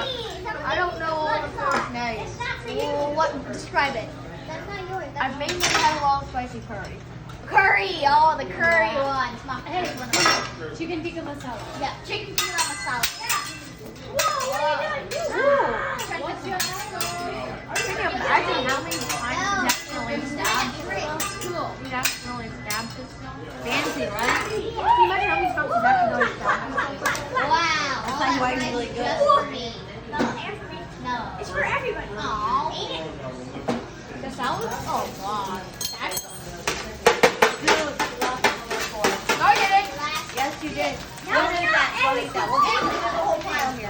I don't know all the first names. Well, what? Describe it. That's not yours. I've mainly had a lot of spicy curry. Curry! Oh, the curry one. It's my favorite one. Chicken tikka masala. Yeah, chicken tikka masala. Whoa, what are you doing? What's your Can you imagine how many times he's accidentally stabbed? Cool. He's accidentally stabbed himself. Fancy, right? Can you imagine how many times he's accidentally stabbed himself? Wow. I'll tell you why he's really good. Just for me. No, and for me. No. It's for everybody. Aw. Eat it. The salad? Oh, God. That's good. No, I didn't. Yes, you did. No, We'll eat that. We'll eat that. We'll get the whole pile here.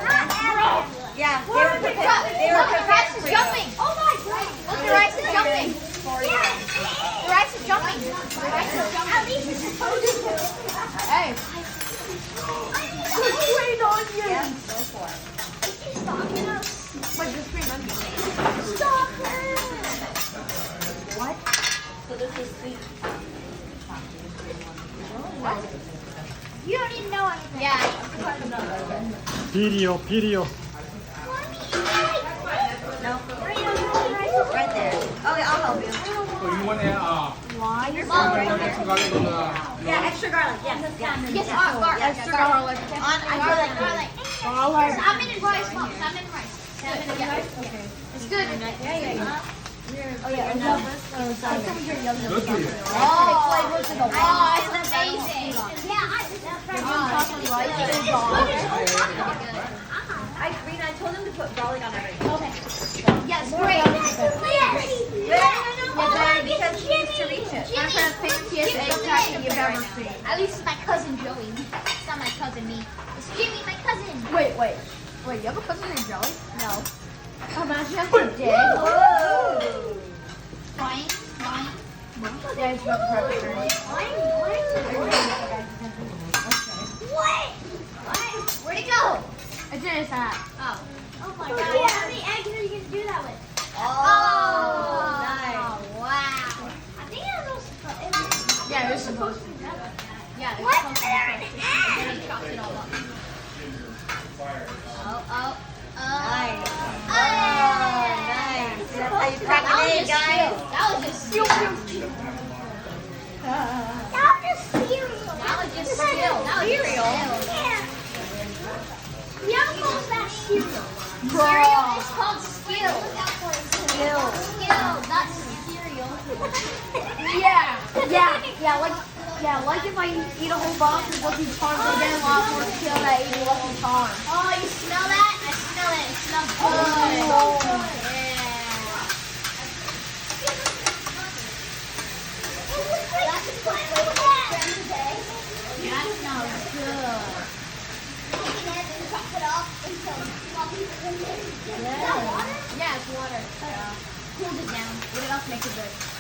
Yeah, they were Look, the rice is jumping. Oh my God. Look, the rice is jumping. Yes. The rice is jumping. The rice is jumping. At least it's supposed to. Hey. Wait on you. Yeah, go for it. She's stalking us. But just remember. Stalker. What? So this is sweet. What? You don't even know anything. Yeah. 비리오 비리오 No. Right there. Okay, I'll help you. So you want Why? You're extra garlic on the Yeah, extra garlic. Yes. Yes, Extra garlic. I feel like garlic. Garlic. Salmon and rice, Mom. Salmon and rice. Salmon and rice. Okay. It's good. Oh yeah. And Good for you. Oh, it's amazing. Yeah, I told him to put garlic on everything. Okay. Yes, great. Because he needs to reach it. That's the fanciest egg packet you've ever seen. At least it's my cousin Joey. It's not my cousin me. It's Jimmy, my cousin. Wait, you have a cousin named Joey? No. Imagine if you did. Whoa. Fine. Yeah, it's about perfect. What? Where'd it go? It's in his hat. Oh my God. How many eggs are you going to do that with? Nice. Wow. I think it was Yeah, you're supposed to. Yeah, what? There an egg? He chopped it all up. Nice. Nice. That's how you crack an egg, guys. That was just skill. That was just cereal. That was just skill. Cereal? Yeah. We don't call that cereal. Bro. Cereal is called skill. Skill. Skill, not cereal. Like if I eat a whole box of Lucky Charms, I get a lot more skill than I eat Lucky Charms. Oh, you smell that? I smell it. It smells good. Oh. That smells good. Yeah, it's water. Cools it down. What else makes it good?